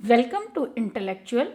Welcome to intellectual.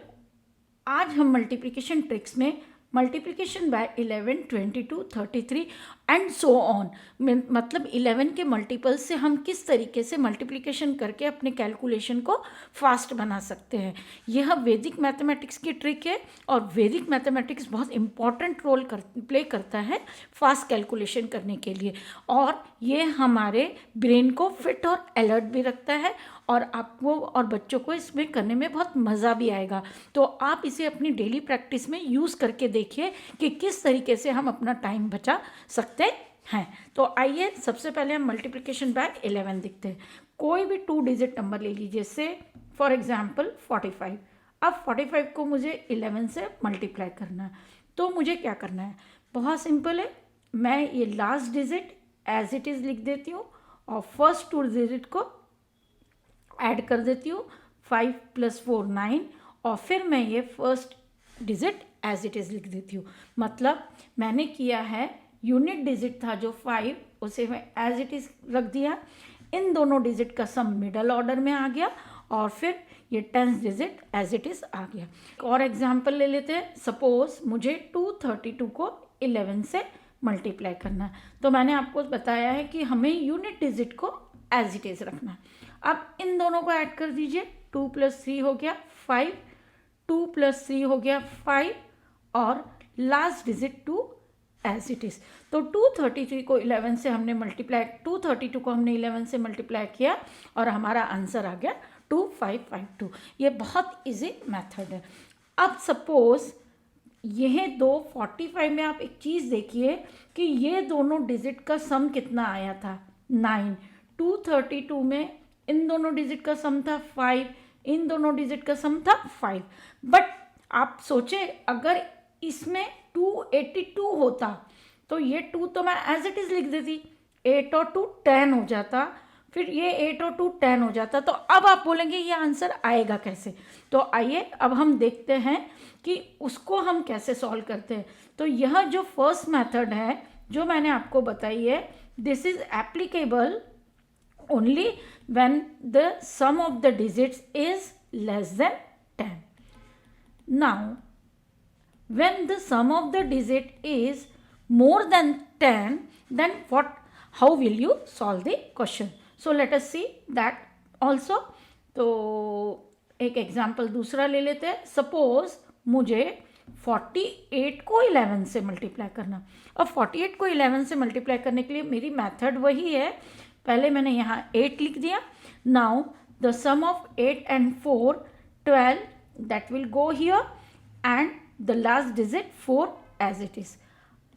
आज हम multiplication tricks में multiplication by 11, 22, 33 and so on मतलब 11 के मल्टीपल से हम किस तरीके से मल्टीप्लिकेशन करके अपने कैलकुलेशन को फास्ट बना सकते हैं। यह वैदिक मैथमेटिक्स की ट्रिक है और वैदिक मैथमेटिक्स बहुत इंपॉर्टेंट रोल प्ले करता है फास्ट कैलकुलेशन करने के लिए, और ये हमारे ब्रेन को फिट और अलर्ट भी रखता है और आपको और बच्चों को इसमें करने में बहुत मज़ा भी आएगा। तो आप इसे अपनी डेली प्रैक्टिस में यूज़ करके देखिए कि किस तरीके से हम अपना टाइम बचा सकते हैं। तो आइए सबसे पहले हम मल्टीप्लिकेशन बाय 11 देखते हैं। कोई भी 2 डिजिट नंबर ले लीजिए, जैसे फॉर एग्जांपल 45। अब 45 को मुझे 11 से मल्टीप्लाई करना है, तो मुझे क्या करना है? बहुत सिंपल है। मैं ये last digit as it is लिख देती हूँ और फर्स्ट 2 डिजिट को ऐड कर देती हूँ। 5 + 4 9, और फिर मैं ये first digit as it is लिख देती हूँ। मतलब मैंने किया है, यूनिट डिजिट था जो 5, उसे मैं एज इट इज़ रख दिया। इन दोनों डिजिट का सम मिडल ऑर्डर में आ गया और फिर ये 10th digit as it is आ गया। एक और एग्जाम्पल ले लेते हैं। सपोज मुझे 232 को 11 से मल्टीप्लाई करना है, तो मैंने आपको बताया है कि हमें यूनिट डिजिट को एज इट इज़ रखना है। अब इन दोनों को ऐड कर दीजिए। 2 + 3 हो गया 5, 2 + 3 हो गया 5, और last digit 2 as it is. तो 233 को 11 से हमने मल्टीप्लाई 232 को हमने 11 से मल्टीप्लाई किया और हमारा आंसर आ गया 2552। ये बहुत इजी मेथड है। अब सपोज यह दो 45 में आप एक चीज़ देखिए कि ये दोनों डिजिट का सम कितना आया था, 9। 232 में इन दोनों डिजिट का सम था 5, इन दोनों डिजिट का सम था 5। बट आप सोचे अगर इसमें 282 होता तो ये 2 तो मैं एज इट इज़ लिख देती, 8 और 2 10 हो जाता, फिर ये 8 और 2 10 हो जाता। तो अब आप बोलेंगे ये आंसर आएगा कैसे? तो आइए अब हम देखते हैं कि उसको हम कैसे सॉल्व करते हैं। तो यह जो फर्स्ट मेथड है जो मैंने आपको बताई है, this is applicable only when the sum of the digits is less than 10. Now, when the sum of the digit is more than 10, then how will you solve the question? So let us see that also. तो एक example दूसरा ले लेते हैं। Suppose मुझे 48 को 11 से multiply करना। अब 48 को 11 से मल्टीप्लाई करने के लिए मेरी मेथड वही है। पहले मैंने यहाँ 8 लिख दिया। Now the sum of 8 and 4 12, that will go here, and the last digit 4 as it is.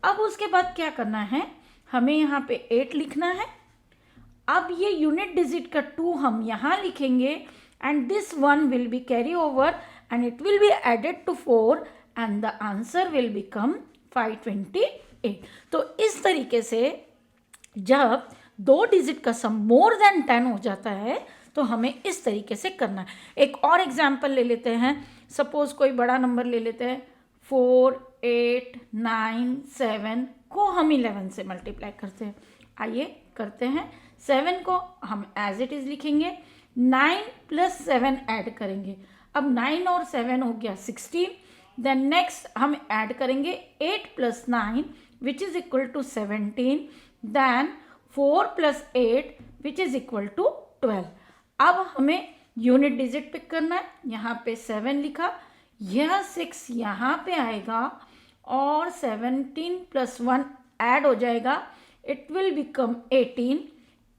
अब उसके बाद क्या करना है, हमें यहाँ पे 8 लिखना है। अब ये यूनिट डिजिट का 2 हम यहाँ लिखेंगे and this 1 will be carry over and it will be added to 4 and the answer will become 528। तो इस तरीके से जब 2 डिजिट का सम मोर देन 10 हो जाता है तो हमें इस तरीके से करना है। एक और एग्जाम्पल ले लेते हैं। सपोज कोई बड़ा नंबर ले लेते हैं। 4, 8, 9, 7 को हम 11 से मल्टीप्लाई करते हैं। आइए करते हैं। 7 को हम एज इट इज़ लिखेंगे, 9 + 7 ऐड करेंगे। अब 9 और 7 हो गया 16। देन नेक्स्ट हम ऐड करेंगे 8 + 9 which is equal to 17। Then 4 + 8 which is equal to 12। अब हमें यूनिट डिजिट पिक करना है। यहाँ पे 7 लिखा, यह 6 यहाँ पे आएगा और 17 + 1 ऐड हो जाएगा, इट विल बिकम 18।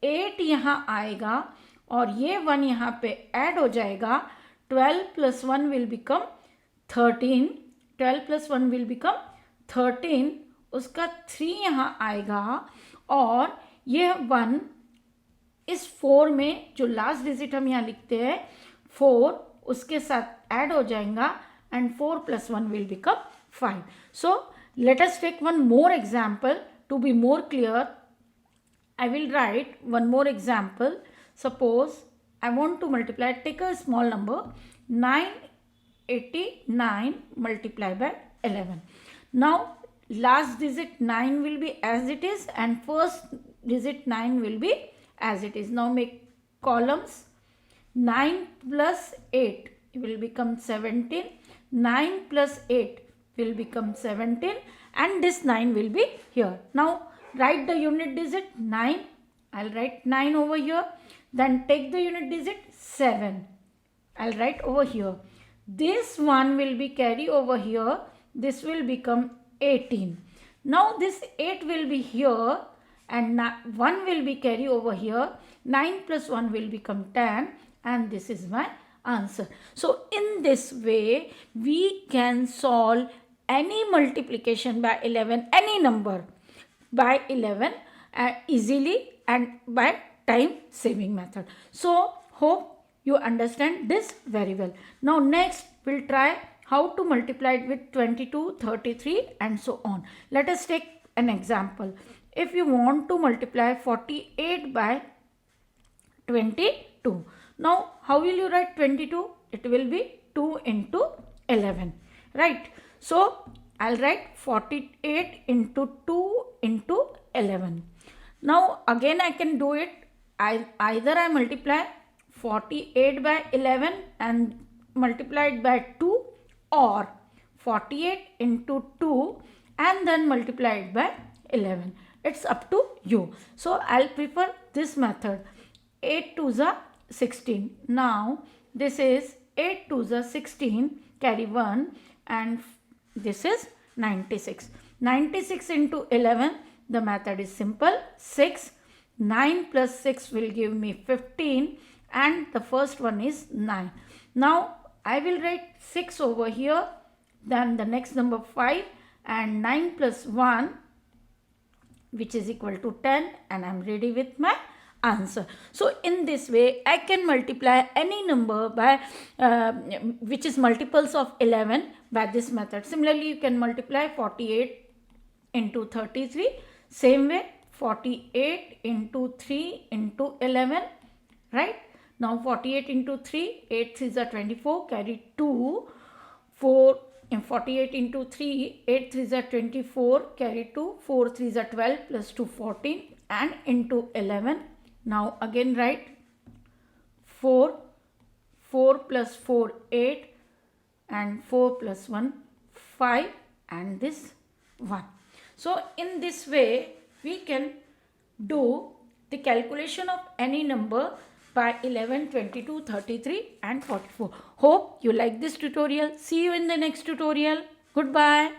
8 यहाँ आएगा और ये 1 यहाँ पे ऐड हो जाएगा, 12 + 1 विल बिकम 13। 12 + 1 will become 13। उसका 3 यहाँ आएगा और ये 1 इस 4 में जो लास्ट डिजिट हम यहाँ लिखते हैं 4 उसके साथ ऐड हो जाएगा and 4 + 1 will become 5। So let us take one more example to be more clear. I will write one more example. Suppose I want to multiply, take a small number, 989 multiplied by 11. Now last digit 9 will be as it is and first digit 9 will be as it is. Now make columns. 9 + 8 will become 17. 9 plus 8 will become 17, and this 9 will be here. Now write the unit digit 9. I'll write 9 over here. Then take the unit digit 7. I'll write over here. This 1 will be carry over here. This will become 18. Now this 8 will be here and 1 will be carry over here. 9 plus 1 will become 10, and this is my answer. So in this way we can solve any multiplication by 11, any number by 11 easily and by time saving method. So hope you understand this very well. Now next we'll try how to multiply it with 22, 33 and so on. Let us take an example. If you want to multiply 48 by 22. Now how will you write 22? It will be 2 into 11, right? So I'll write 48 into 2 into 11. Now again I can do it. Either I multiply 48 by 11 and multiply it by 2, or 48 into 2 and then multiply it by 11. It's up to you. So I'll prefer this method. 8 2s are 16. Now this is 8 2s are 16, carry 1, and this is 96. 96 into 11, the method is simple. 6. 9 plus 6 will give me 15, and the first one is 9. Now I will write 6 over here, then the next number 5, and 9 plus 1, which is equal to 10, and I am ready with my answer. So in this way I can multiply any number by which is multiples of 11 by this method. Similarly you can multiply 48 into 33, same way 48 into 3 into 11, right? Now 48 into 3, 8 3s are 24, carry 2, 4, and 48 into 3, 8 3s are 24, carry 2, 4 3s are 12, plus 2 14, and into 11. Now again write 4, 4 plus 4 8, and 4 plus 1 5, and this 1. So in this way we can do the calculation of any number by 11, 22, 33 and 44. Hope you like this tutorial. See you in the next tutorial. Goodbye.